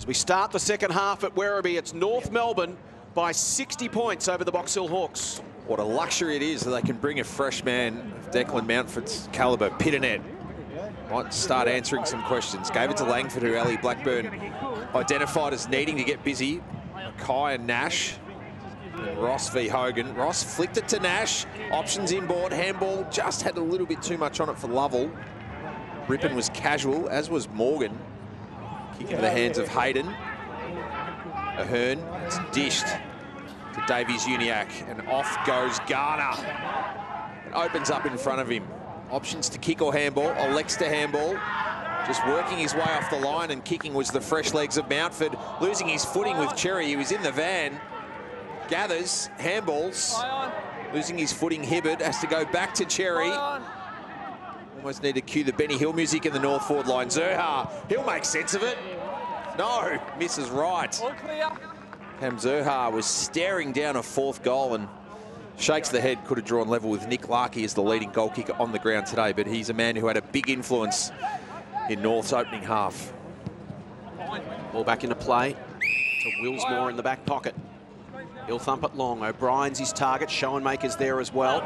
As we start the second half at Werribee, it's North Melbourne by 60 points over the Box Hill Hawks. What a luxury it is that they can bring a fresh man of Declan Mountford's calibre. Pitternet might start answering some questions. Gave it to Langford, who Ali Blackburn identified as needing to get busy. Mackay and Nash. And Ross v Hogan. Ross flicked it to Nash. Options inboard. Handball just had a little bit too much on it for Lovell. Rippon was casual, as was Morgan. Kick into the hands of Hayden. Ahern, it's dished to Davies-Uniacke, and off goes Garner. It opens up in front of him. Options to kick or handball. Elects to handball. Just working his way off the line, and kicking was the fresh legs of Mountford. Losing his footing with Cherry. He was in the van. Gathers, handballs. Losing his footing, Hibbert has to go back to Cherry. Almost need to cue the Benny Hill music in the North forward line. Zurhaar, he'll make sense of it. No, misses right. Cam Zurhaar was staring down a fourth goal and shakes the head. Could have drawn level with Nick Larkey as the leading goal kicker on the ground today, but he's a man who had a big influence in North's opening half. Ball back into play to Willsmore in the back pocket. He'll thump it long. O'Brien's his target. Schoenmaker's there as well.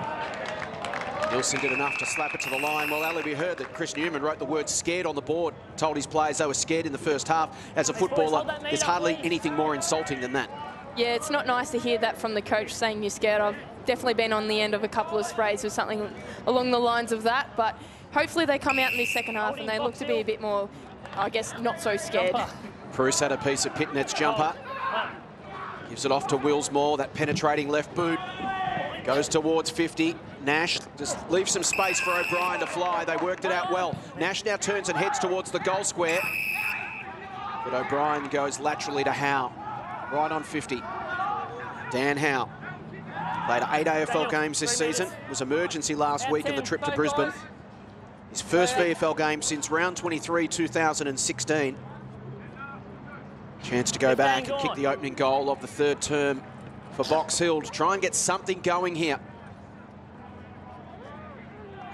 Nielsen did enough to slap it to the line. Well, Ali, we heard that Chris Newman wrote the word scared on the board, told his players they were scared in the first half. As a footballer, there's hardly anything more insulting than that. Yeah, it's not nice to hear that from the coach saying you're scared. I've definitely been on the end of a couple of sprays with something along the lines of that, but hopefully they come out in this second half and they look to be a bit more, I guess, not so scared. Bruce had a piece of Pitnet's jumper. Gives it off to Willsmore, that penetrating left boot. Goes towards 50. Nash just leaves some space for O'Brien to fly. They worked it out well. Nash now turns and heads towards the goal square. But O'Brien goes laterally to Howe. Right on 50. Dan Howe. Played 8 AFL games this season. Was emergency last week in the trip to Brisbane. His first VFL game since round 23, 2016. Chance to go back and kick the opening goal of the third term for Box Hill to try and get something going here.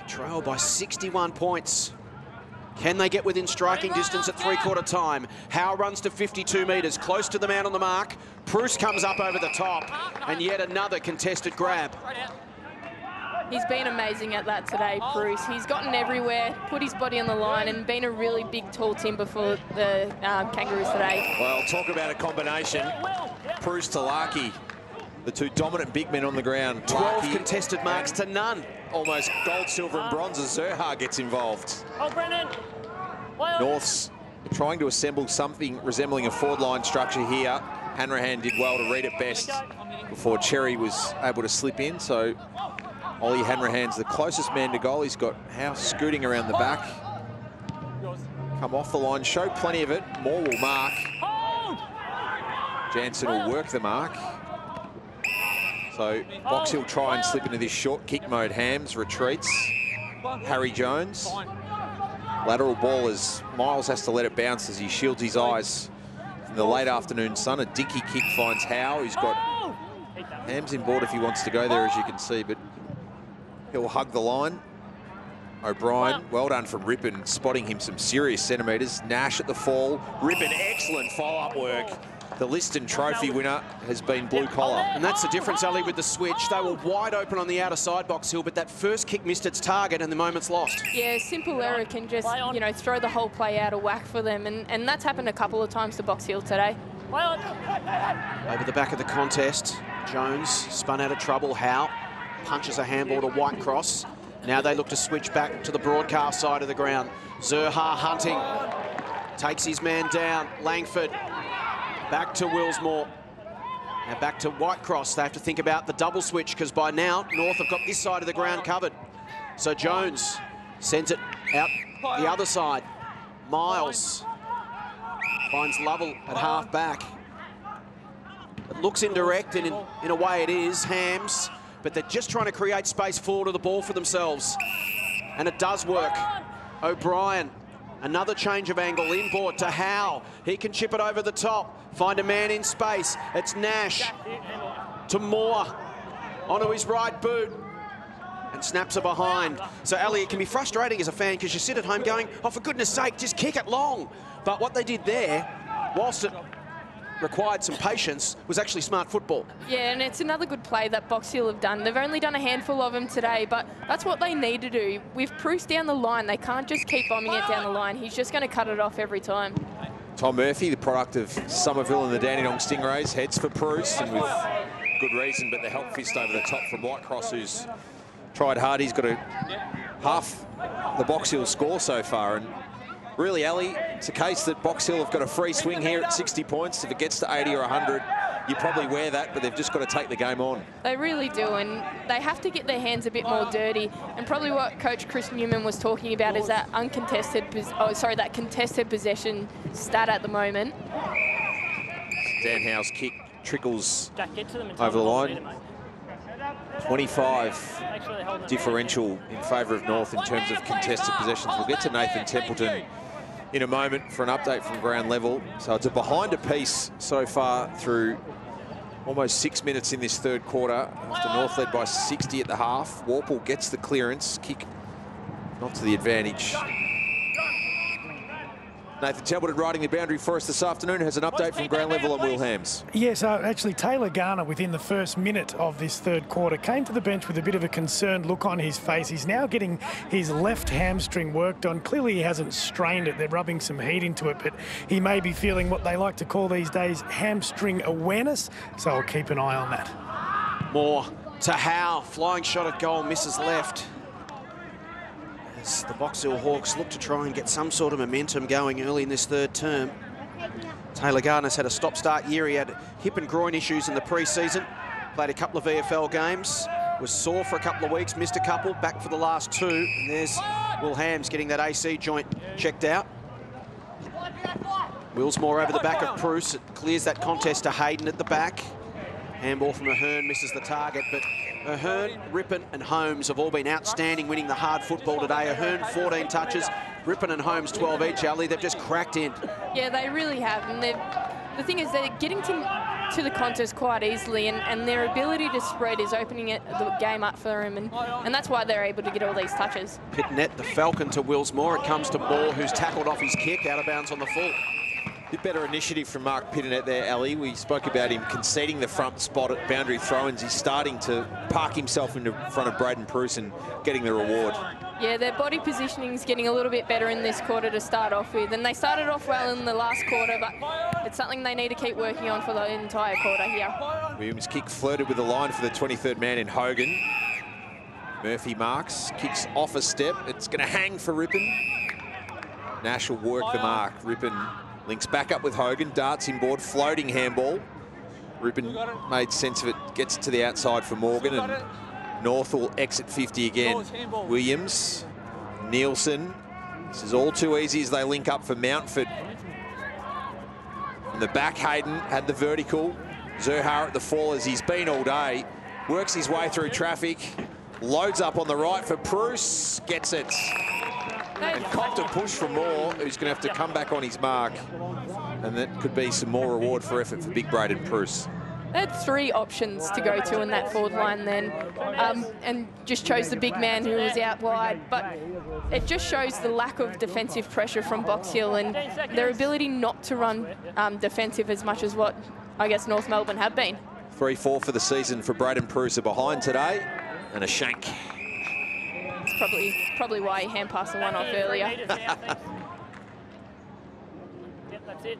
A trail by 61 points. Can they get within striking distance at three-quarter time? Howe runs to 52 metres, close to the man on the mark. Bruce comes up over the top, and yet another contested grab. He's been amazing at that today, Bruce. He's gotten everywhere, put his body on the line, and been a really big, tall timber for the Kangaroos today. Well, talk about a combination. Bruce to Larkey, the two dominant big men on the ground. 12 Larkey, contested marks to none. Almost gold, silver and bronze as Zurhaar gets involved. North's trying to assemble something resembling a forward line structure here. Hanrahan did well to read it best before Cherry was able to slip in. So Ollie Hanrahan's the closest man to goal. He's got Howe scooting around the back. Come off the line, show plenty of it. Moore will mark. Jansen will work the mark. So Box Hill try and slip into this short kick mode. Hams retreats. Harry Jones. Lateral ball as Miles has to let it bounce as he shields his eyes from the late afternoon sun. A dinky kick finds Howe, who's got Hams in board if he wants to go there, as you can see, but he'll hug the line. O'Brien, well done from Rippon, spotting him some serious centimetres. Nash at the fall. Rippon, excellent follow-up work. The Liston Trophy winner has been blue collar. And that's the difference, Ali, with the switch. They were wide open on the outer side, Box Hill, but that first kick missed its target and the moment's lost. Yeah, simple error can just, you know, throw the whole play out of whack for them. And that's happened a couple of times to Box Hill today. Over the back of the contest, Jones spun out of trouble. Howe punches a handball to Whitecross. Now they look to switch back to the broadcast side of the ground. Zurhaar hunting. Takes his man down. Langford. Back to Willsmore. Now back to Whitecross. They have to think about the double switch because by now North have got this side of the ground covered. So Jones sends it out the other side. Miles finds Lovell at half back. It looks indirect, and in a way it is. Hams, but they're just trying to create space forward of the ball for themselves. And it does work. O'Brien, another change of angle, inboard to Howe. He can chip it over the top, find a man in space. It's Nash to Moore, onto his right boot, and snaps it behind. So, Ali, it can be frustrating as a fan because you sit at home going, oh, for goodness sake, just kick it long. But what they did there whilst it required some patience, was actually smart football. Yeah, and it's another good play that Box Hill have done. They've only done a handful of them today, but that's what they need to do. With Bruce down the line, they can't just keep bombing it down the line. He's just going to cut it off every time. Tom Murphy, the product of Somerville and the Dandenong Stingrays, heads for Bruce, and with good reason, but the help fist over the top from Whitecross, who's tried hard. He's got half the Box Hill score so far, and really, Ali, it's a case that Box Hill have got a free swing here at 60 points. If it gets to 80 or 100, you probably wear that, but they've just got to take the game on. They really do, and they have to get their hands a bit more dirty. And probably what Coach Chris Newman was talking about is that that contested possession stat at the moment. Danhau's kick trickles over the line. 25 differential in favour of North in terms of contested possessions. We'll get to Nathan Templeton in a moment for an update from ground level. So it's a behind a piece so far through almost 6 minutes in this third quarter. After North led by 60 at the half. Warple gets the clearance, kick not to the advantage. Nathan Templeton riding the boundary for us this afternoon has an update from ground level on Will Hams. Yes, actually Taylor Garner within the first minute of this third quarter came to the bench with a bit of a concerned look on his face. He's now getting his left hamstring worked on. Clearly he hasn't strained it. They're rubbing some heat into it, but he may be feeling what they like to call these days hamstring awareness. So I'll keep an eye on that. More to Howe, flying shot at goal, misses left. The Box Hill Hawks look to try and get some sort of momentum going early in this third term. Taylor Gardner's had a stop-start year. He had hip and groin issues in the pre-season, played a couple of VFL games, was sore for a couple of weeks, missed a couple, back for the last two. And there's Will Hams getting that AC joint checked out. Willsmore over the back of Bruce. It clears that contest to Hayden at the back. Handball from Ahern misses the target, but Ahern, Rippon and Holmes have all been outstanding winning the hard football today. Ahern 14 touches, Rippon and Holmes 12 each, Ali. They've just cracked in. Yeah, they really have. And the thing is they're getting to the contest quite easily, and their ability to spread is opening the game up for them, and that's why they're able to get all these touches. Pitnet, the Falcon to Willsmore. It comes to Moore, who's tackled off his kick, out of bounds on the full. Bit better initiative from Mark Pitnet there, Ali. We spoke about him conceding the front spot at boundary throw-ins. He's starting to park himself in front of Braden Bruce and getting the reward. Yeah, their body positioning is getting a little bit better in this quarter to start off with. And they started off well in the last quarter, but it's something they need to keep working on for the entire quarter here. Williams' kick flirted with the line for the 23rd man in Hogan. Murphy marks, kicks off a step. It's going to hang for Rippon. Nash will work the mark. Rippon links back up with Hogan, darts inboard, floating handball. Rippon made sense of it, gets it to the outside for Morgan, and North will exit 50 again. Williams, Nielsen. This is all too easy as they link up for Mountford. From the back, Hayden had the vertical. Zerhar at the fall as he's been all day. Works his way through traffic. Loads up on the right for Bruce. Gets it. And copped a push from Moore, who's going to have to come back on his mark. And that could be some more reward for effort for big Braden Bruce. They had three options to go to in that forward line then, and just chose the big man who was out wide. But it just shows the lack of defensive pressure from Box Hill and their ability not to run defensive as much as what, I guess, North Melbourne have been. 3-4 for the season for Braden Bruce, behind today, and a shank. It's probably why he hand passed the one off earlier. Yep, that's it.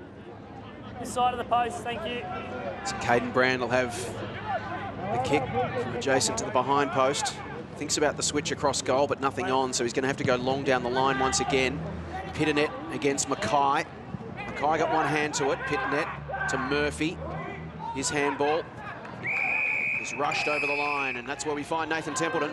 This side of the post, thank you. So Caden Brand will have the kick from adjacent to the behind post. Thinks about the switch across goal, but nothing on, so he's going to have to go long down the line once again. Pitternet against Mackay. Mackay got one hand to it. Pitternet to Murphy. His handball is rushed over the line, and that's where we find Nathan Templeton.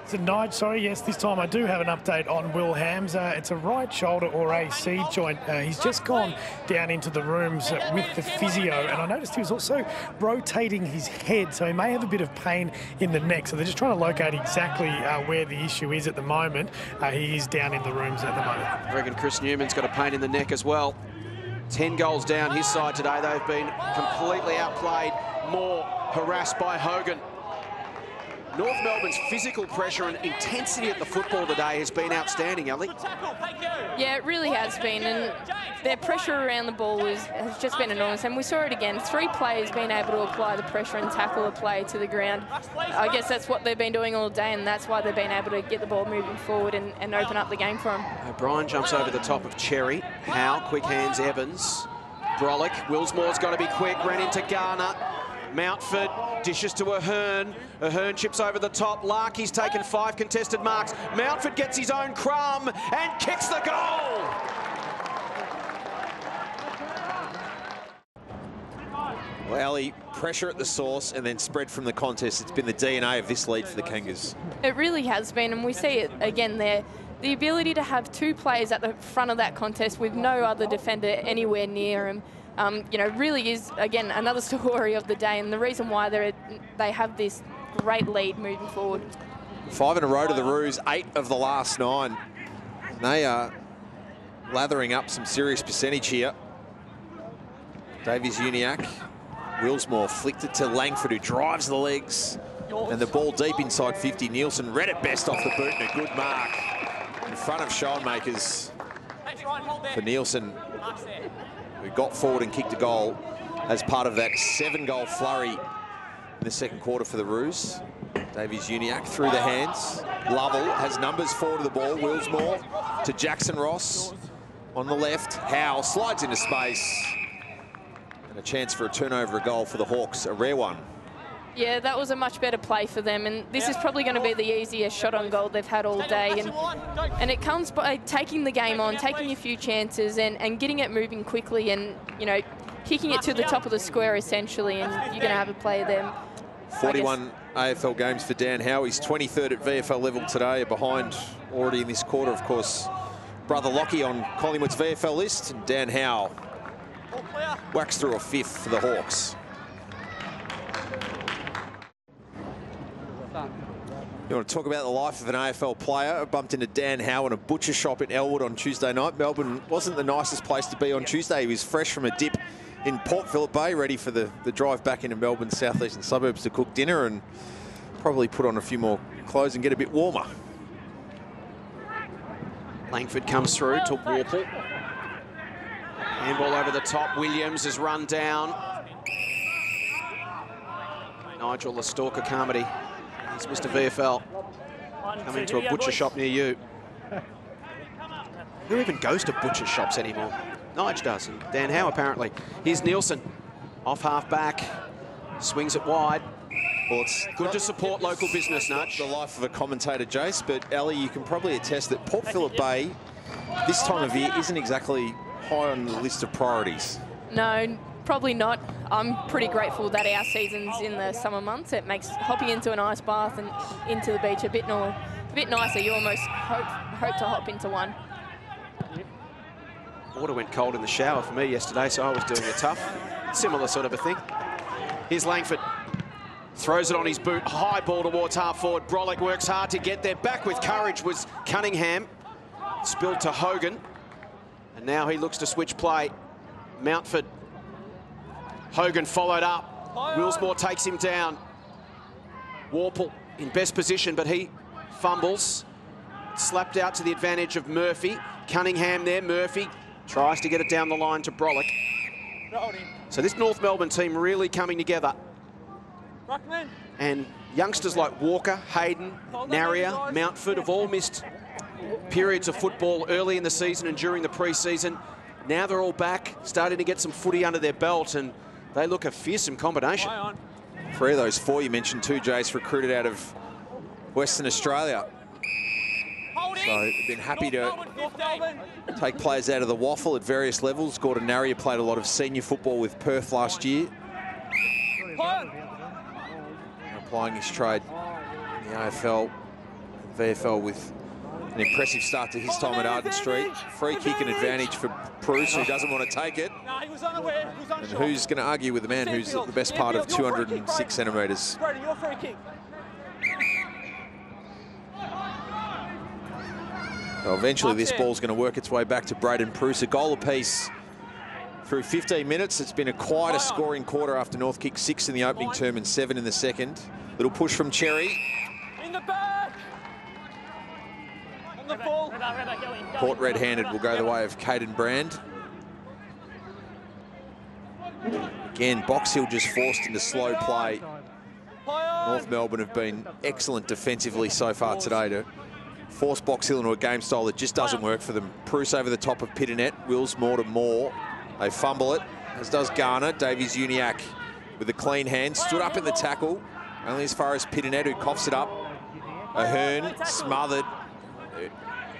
It's a night, sorry, yes, this time I do have an update on Will Hams. It's a right shoulder or AC joint. He's just gone down into the rooms with the physio, and I noticed he was also rotating his head, so he may have a bit of pain in the neck. So they're just trying to locate exactly where the issue is at the moment. He is down in the rooms at the moment. I reckon Chris Newman's got a pain in the neck as well. 10 goals down his side today. They've been completely outplayed, more harassed by Hogan. North Melbourne's physical pressure and intensity at the football today has been outstanding, Ellie. Yeah, it really has been, and their pressure around the ball has just been enormous, and we saw it again. 3 players being able to apply the pressure and tackle a player to the ground. I guess that's what they've been doing all day, and that's why they've been able to get the ball moving forward and open up the game for them. O'Brien jumps over the top of Cherry. Howe, quick hands Evans. Brolick, Willsmore's got to be quick, ran into Garner. Mountford dishes to Ahern. Ahern chips over the top. Larkey's taken 5 contested marks. Mountford gets his own crumb and kicks the goal. Well, Ali, pressure at the source and then spread from the contest. It's been the DNA of this lead for the Kangas. It really has been, and we see it again there. The ability to have 2 players at the front of that contest with no other defender anywhere near him, you know, really is, again, another story of the day, and the reason why they have this great lead moving forward. 5 in a row to the Roos, 8 of the last 9. They are lathering up some serious percentage here. Davies-Uniacke. Willsmore flicked it to Langford, who drives the legs. And the ball deep inside 50. Nielsen read it best off the boot and a good mark in front of Schoenmakers for Nielsen, who got forward and kicked a goal as part of that 7-goal flurry in the second quarter for the Roos. Davies-Uniacke through the hands. Lovell has numbers forward of the ball. Willsmore to Jackson Ross on the left. Howe slides into space. And a chance for a turnover, a goal for the Hawks, a rare one. Yeah, that was a much better play for them, and this is probably going to be the easiest shot on goal they've had all day, and it comes by taking the game on, taking a few chances and getting it moving quickly and, you know, kicking it to the top of the square essentially, and you're going to have a play there. 41 AFL games for Dan Howe. He's 23rd at VFL level today, behind already in this quarter, of course, brother Lockie on Collingwood's VFL list, and Dan Howe whacks through a 5th for the Hawks. You want to talk about the life of an AFL player? I bumped into Dan Howe in a butcher shop in Elwood on Tuesday night. Melbourne wasn't the nicest place to be on Tuesday. He was fresh from a dip in Port Phillip Bay, ready for the drive back into Melbourne's southeastern suburbs to cook dinner and probably put on a few more clothes and get a bit warmer. Langford comes through to Warple. Handball over the top. Williams is run down. Nigel Lastalka Carmody. He's Mr. VFL. Coming to a butcher shop near you. Who even goes to butcher shops anymore? Nige does, and Dan Howe apparently. Here's Nielsen. Off half back. Swings it wide. Well, it's good to support local business, Nudge. The life of a commentator, Jace, but Ellie, you can probably attest that Port Phillip Bay, this time of year, isn't exactly high on the list of priorities. No, probably not. I'm pretty grateful that our season's in the summer months. It makes hopping into an ice bath and into the beach a bit nicer. You almost hope to hop into one. Water went cold in the shower for me yesterday, so I was doing it tough. Similar sort of a thing. Here's Langford. Throws it on his boot. High ball towards half forward. Brolick works hard to get there. Back with courage was Cunningham. Spilled to Hogan. And now he looks to switch play. Mountford. Hogan followed up. Willsmore takes him down. Warple in best position, but he fumbles. Slapped out to the advantage of Murphy. Cunningham there. Murphy tries to get it down the line to Brolick. So this North Melbourne team really coming together. And youngsters like Walker, Hayden, Narrier, Mountford have all missed periods of football early in the season and during the pre-season. Now they're all back, starting to get some footy under their belt, and they look a fearsome combination. 3 of those 4 you mentioned too, Jace, recruited out of Western Australia. So they've been happy to take players out of the waffle at various levels. Gordon Narrier played a lot of senior football with Perth last year. Applying his trade in the AFL, VFL with an impressive start to his time at Arden Street. Free kick and advantage for Bruce, who doesn't want to take it. And who's going to argue with the man who's the best part of 206 centimetres? Well, eventually this ball's going to work its way back to Braden Bruce. A goal apiece through 15 minutes. It's been a quieter scoring quarter after North kicked 6 in the opening term and 7 in the second. Little push from Cherry. Caught red-handed will go the way of Caden Brand. Again, Box Hill just forced into slow play. North Melbourne have been excellent defensively so far today to force Box Hill into a game style that just doesn't work for them. Bruce over the top of Pitternet, Wills more to Moore. They fumble it, as does Garner. Davies-Uniacke with a clean hand, stood up in the tackle, only as far as Pitternet, who coughs it up. Ahern smothered.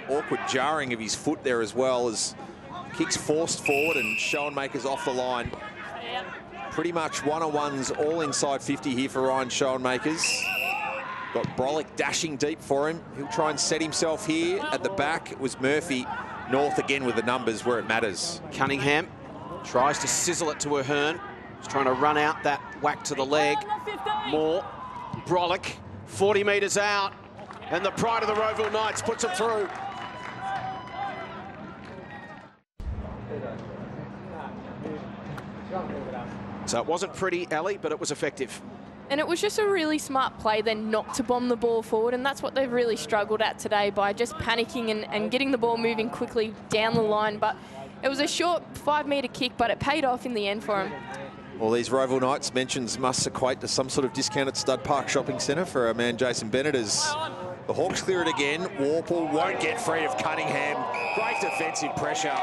Awkward jarring of his foot there as well, as kicks forced forward and Schoenmakers off the line. Pretty much one-on-ones all inside 50 here for Ryan Schoenmakers. Got Brolick dashing deep for him. He'll try and set himself here. At the back, it was Murphy. North again with the numbers where it matters. Cunningham tries to sizzle it to Ahern. He's trying to run out that whack to the leg. Moore, Brolick, 40 metres out. And the pride of the Roeville Knights puts it through. So it wasn't pretty, Ellie, but it was effective. And it was just a really smart play then not to bomb the ball forward, and that's what they've really struggled at today, by just panicking and getting the ball moving quickly down the line. But it was a short 5-metre kick, but it paid off in the end for him. Well, these Roeville Knights mentions must equate to some sort of discount at Stud Park Shopping Centre for our man Jason Bennett, as the Hawks clear it again. Warple won't get free of Cunningham. Great defensive pressure.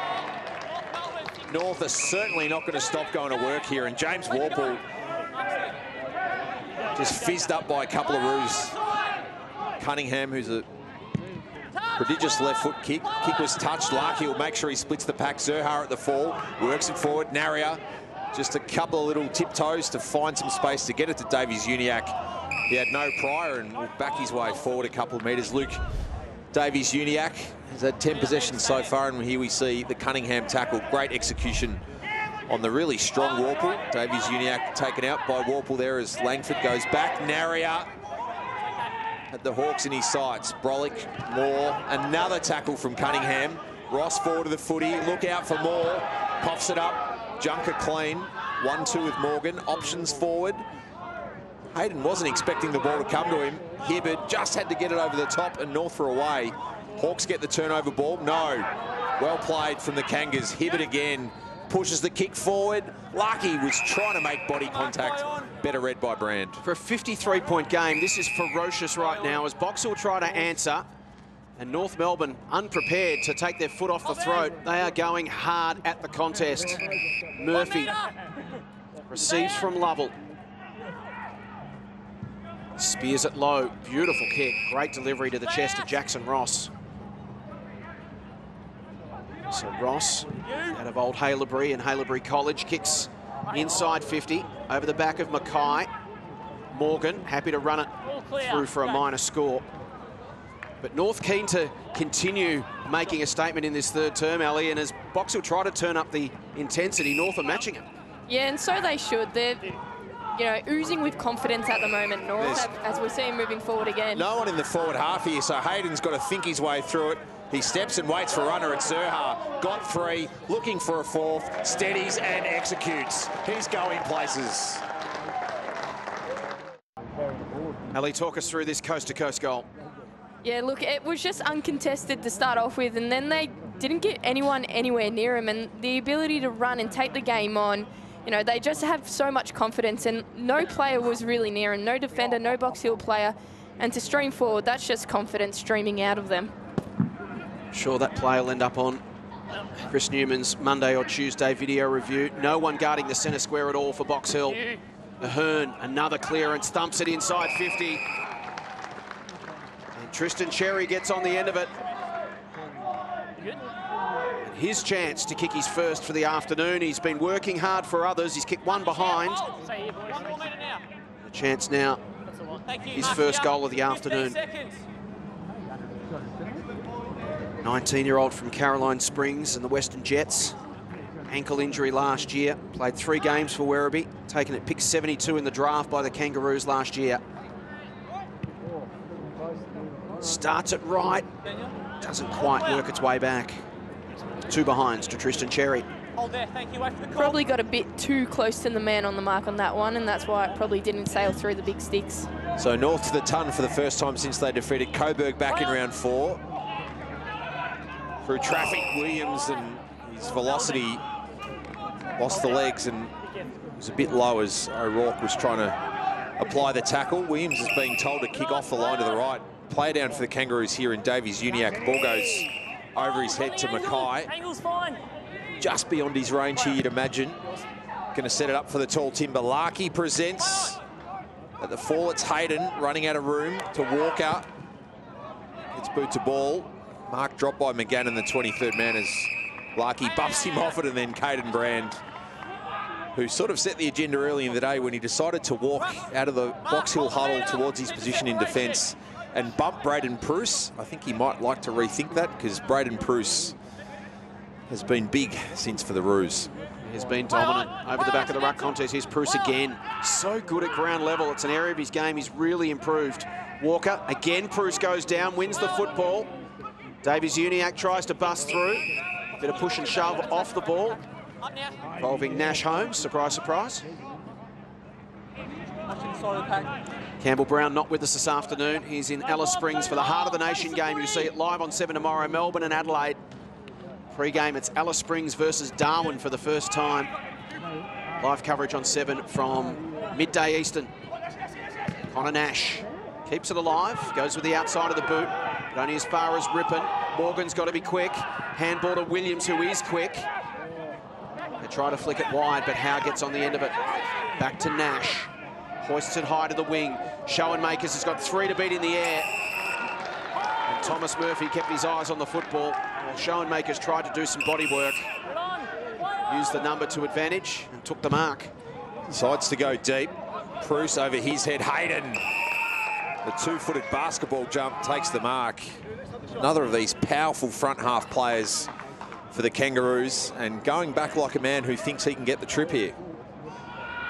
North are certainly not going to stop going to work here, and James Warple just fizzed up by a couple of roos. Cunningham, who's a prodigious left foot kick. Kick was touched. Larkey will make sure he splits the pack. Zurhar at the fall, works it forward. Naria, just a couple of little tiptoes to find some space to get it to Davies-Uniacke. He had no prior and will back his way forward a couple of metres. Luke Davies-Uniacke has had 10 possessions so far, and here we see the Cunningham tackle. Great execution on the really strong Warple. Davies-Uniacke taken out by Warple there as Langford goes back. Naria had the Hawks in his sights. Brolick, Moore, another tackle from Cunningham. Ross forward to the footy. Look out for Moore. Coughs it up. Junker clean. 1-2 with Morgan. Options forward. Hayden wasn't expecting the ball to come to him. Hibbard just had to get it over the top, and North for away. Hawks get the turnover ball. No. Well played from the Kangas. Hibbard again pushes the kick forward. Larkey was trying to make body contact. Better read by Brand. For a 53-point game, this is ferocious right now as Box will try to answer. And North Melbourne unprepared to take their foot off the throat. They are going hard at the contest. Murphy receives from Lovell. Spears it low. Beautiful kick. Great delivery to the chest of Jackson Ross. So Ross, out of Old Haileybury and Haileybury College, kicks inside 50 over the back of Mackay. Morgan happy to run it through for a minor score. But North keen to continue making a statement in this third term, Ellie, and as Box will try to turn up the intensity, North are matching it. Yeah, and so they should. They're, you know, oozing with confidence at the moment, North, as we see him moving forward again. No one in the forward half here, so Hayden's got to think his way through it. He steps and waits for runner at Zurhar. Got 3, looking for a 4th, steadies and executes. He's going places. Ellie, talk us through this coast-to-coast goal. Yeah, look, it was just uncontested to start off with, and then they didn't get anyone anywhere near him, and the ability to run and take the game on, you know, they just have so much confidence, and no player was really near him, no defender, no Box Hill player, and to stream forward, that's just confidence streaming out of them. Sure, that play will end up on Chris Newman's Monday or Tuesday video review. No one guarding the centre square at all for Box Hill. Ahern, another clearance, thumps it inside 50. And Tristan Cherry gets on the end of it. And his chance to kick his first for the afternoon. He's been working hard for others. He's kicked one behind. A chance now, his first goal of the afternoon. 19-year-old from Caroline Springs and the Western Jets. Ankle injury last year. Played 3 games for Werribee. Taken at pick 72 in the draft by the Kangaroos last year. Starts it right. Doesn't quite work its way back. 2 behinds to Tristan Cherry. Hold there, thank you. Wait for the call. Probably got a bit too close to the man on the mark on that one, and that's why it probably didn't sail through the big sticks. So North to the ton for the first time since they defeated Coburg back in round 4. Through traffic, Williams and his velocity lost the legs and was a bit low as O'Rourke was trying to apply the tackle. Williams is being told to kick off the line to the right. Play down for the Kangaroos here in Davies-Uniacke. Ball goes over his head to Mackay. Angle's fine. Just beyond his range here, you'd imagine. Going to set it up for the tall timber. Larkey presents. At the fall, it's Hayden running out of room to Walker. It's boot to ball. Mark dropped by McGannon, the 23rd man, as Larkey buffs him off it, and then Caden Brand, who sort of set the agenda early in the day when he decided to walk out of the Box Hill huddle towards his position in defence and bump Braden Pruce. I think he might like to rethink that, because Braden Pruce has been big since for the Roos. He's been dominant over the back of the ruck contest. Here's Pruce again. So good at ground level. It's an area of his game he's really improved. Walker, again, Pruce goes down, wins the football. Davies-Uniacke tries to bust through. Bit of push and shove off the ball. Involving Nash Holmes, surprise, surprise. Campbell Brown not with us this afternoon. He's in Alice Springs for the Heart of the Nation game. You'll see it live on 7 tomorrow, Melbourne and Adelaide. Pre-game, it's Alice Springs versus Darwin for the first time. Live coverage on 7 from midday Eastern. Connor Nash keeps it alive, goes with the outside of the boot, but only as far as Rippon. Morgan's got to be quick. Handball to Williams, who is quick. They try to flick it wide, but Howe gets on the end of it. Back to Nash. Hoists it high to the wing. Schoenmakers has got 3 to beat in the air. And Thomas Murphy kept his eyes on the football, while Schoenmakers tried to do some body work. Used the number to advantage and took the mark. Decides to go deep. Pruce over his head. Hayden, the 2-footed basketball jump, takes the mark. Another of these powerful front half players for the Kangaroos, and going back like a man who thinks he can get the trip here.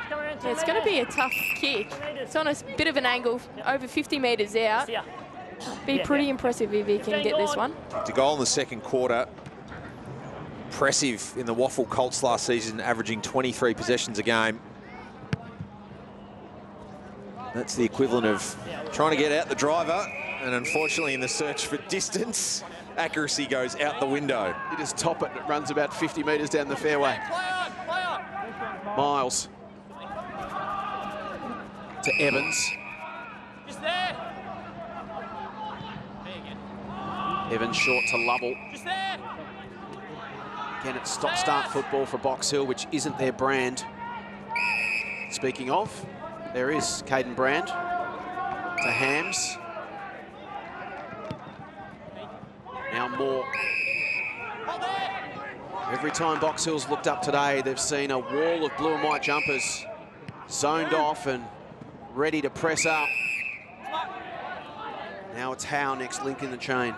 Yeah, it's going to be a tough kick. It's on a bit of an angle, over 50 metres out. Be pretty impressive if he can get this one. To goal in the second quarter. Impressive in the Waffle Colts last season, averaging 23 possessions a game. That's the equivalent of trying to get out the driver, and unfortunately in the search for distance, accuracy goes out the window. You just top it, and it runs about 50 metres down the fairway. Miles to Evans. Just there. Evans short to Lovell. Just there. Again, it's stop-start football for Box Hill, which isn't their brand. Speaking of, there is Caden Brand to Hams. Now Moore. Every time Box Hill's looked up today, they've seen a wall of blue and white jumpers zoned off and ready to press up. Now it's Howe next link in the chain.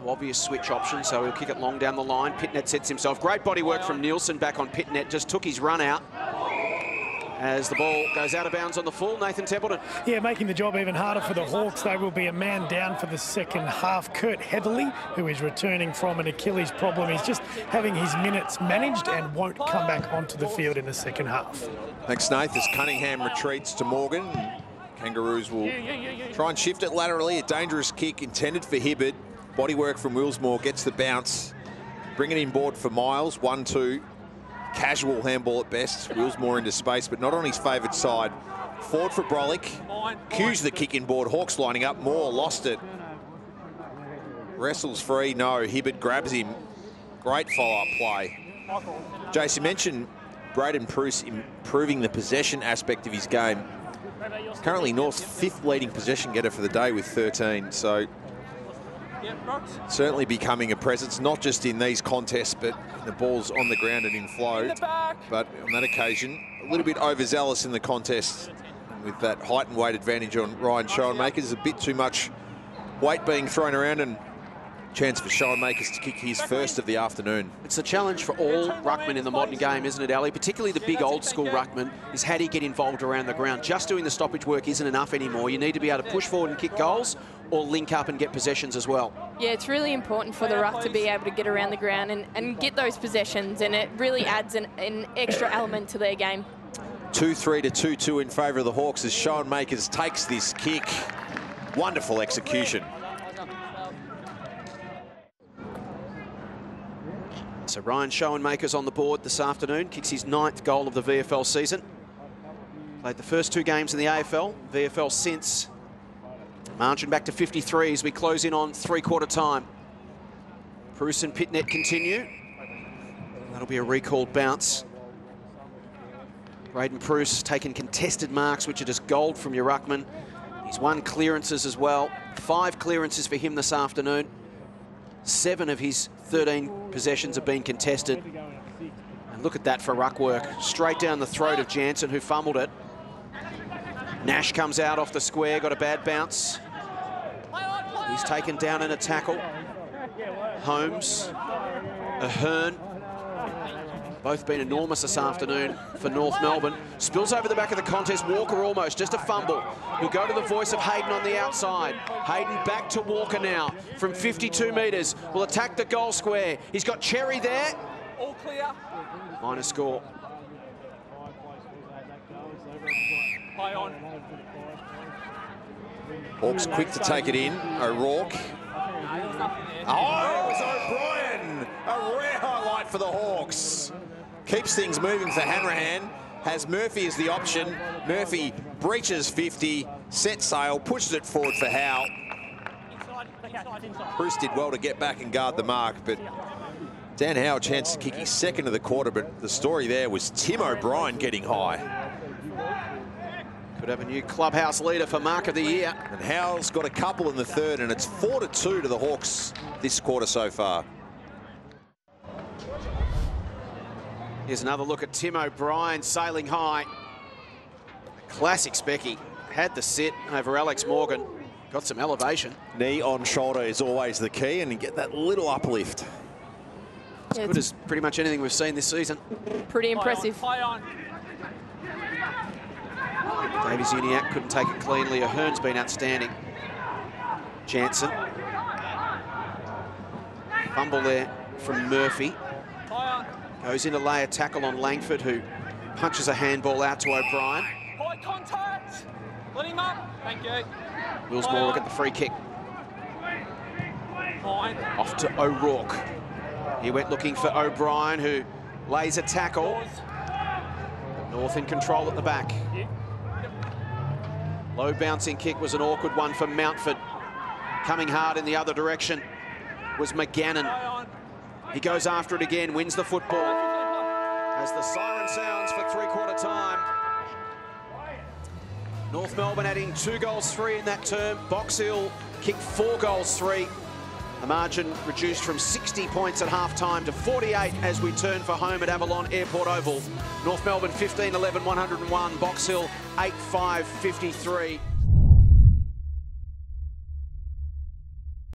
No obvious switch option, so he'll kick it long down the line. Pitnet sets himself. Great body work from Nielsen back on Pitnet. Just took his run out as the ball goes out of bounds on the full. Nathan Templeton. Yeah, making the job even harder for the Hawks. They will be a man down for the second half. Kurt Heatherly, who is returning from an Achilles problem, is just having his minutes managed and won't come back onto the field in the second half. Thanks, Nath. As Cunningham retreats to Morgan, Kangaroos will try and shift it laterally. A dangerous kick intended for Hibbert. Bodywork from Willsmore gets the bounce. Bring it in board for Miles. 1-2. Casual handball at best. Willsmore into space, but not on his favoured side. Forward for Brolick. Cues the kick in board. Hawks lining up. Moore lost it. Wrestles free. No. Hibbert grabs him. Great follow-up play. Jason mentioned Braden Pruce improving the possession aspect of his game. Currently North's 5th leading possession getter for the day with 13. So certainly becoming a presence, not just in these contests, but the balls on the ground and in flow. But on that occasion, a little bit overzealous in the contest with that height and weight advantage on Ryan Schoenmakers. A bit too much weight being thrown around, and chance for Schoenmakers to kick his first of the afternoon. It's a challenge for all ruckmen in the modern game, isn't it, Ali? Particularly the big old school ruckman, is how do you get involved around the ground? Just doing the stoppage work isn't enough anymore. You need to be able to push forward and kick goals, or link up and get possessions as well. Yeah, it's really important for the ruck to be able to get around the ground and get those possessions, and it really adds an extra element to their game. 2-3 to 2-2 in favour of the Hawks as Schoenmakers takes this kick. Wonderful execution. So Ryan Schoenmakers on the board this afternoon, kicks his 9th goal of the VFL season. Played the first 2 games in the AFL, VFL since. Margin back to 53 as we close in on 3/4 time. Bruce and Pitnet continue. That'll be a recalled bounce. Braden Bruce taking contested marks, which are just gold from your ruckman. He's won clearances as well. 5 clearances for him this afternoon. 7 of his 13 possessions have been contested. And look at that for ruck work. Straight down the throat of Jansen, who fumbled it. Nash comes out off the square, got a bad bounce. He's taken down in a tackle. Holmes, Ahern, both been enormous this afternoon for North Melbourne. Spills over the back of the contest. Walker almost, just a fumble. He'll go to the voice of Hayden on the outside. Hayden back to Walker now from 52 metres. Will attack the goal square. He's got Cherry there. All clear. Minor score. High on. Hawks quick to take it in. O'Rourke. Oh, it was O'Brien. A rare highlight for the Hawks. Keeps things moving for Hanrahan. Has Murphy as the option. Murphy breaches 50, sets sail, pushes it forward for Howe. Bruce did well to get back and guard the mark, but Dan Howe a chance to kick his 2nd of the quarter, but the story there was Tim O'Brien getting high. Could have a new clubhouse leader for mark of the year. And Howe's got a couple in the 3rd, and it's 4-2 to the Hawks this quarter so far. Here's another look at Tim O'Brien sailing high. Classic Specky. Had the sit over Alex Morgan. Got some elevation. Knee on shoulder is always the key, and you get that little uplift. As good as pretty much anything we've seen this season. Pretty impressive. High on. Davies Uniacke couldn't take it cleanly. Ahern's been outstanding. Jansen. Fumble there from Murphy. Goes in to lay a tackle on Langford, who punches a handball out to O'Brien. High contact. Let him up. Thank you. Willsmore will get the free kick. Fine. Off to O'Rourke. He went looking for O'Brien, who lays a tackle. North in control at the back. Low bouncing kick was an awkward one for Mountford. Coming hard in the other direction was McGannon. He goes after it again, wins the football. As the siren sounds for 3/4 time. North Melbourne adding 2 goals 3 in that term. Box Hill kicked 4 goals 3. The margin reduced from 60 points at half-time to 48 as we turn for home at Avalon Airport Oval. North Melbourne 15-11-101, Box Hill 8-5-53.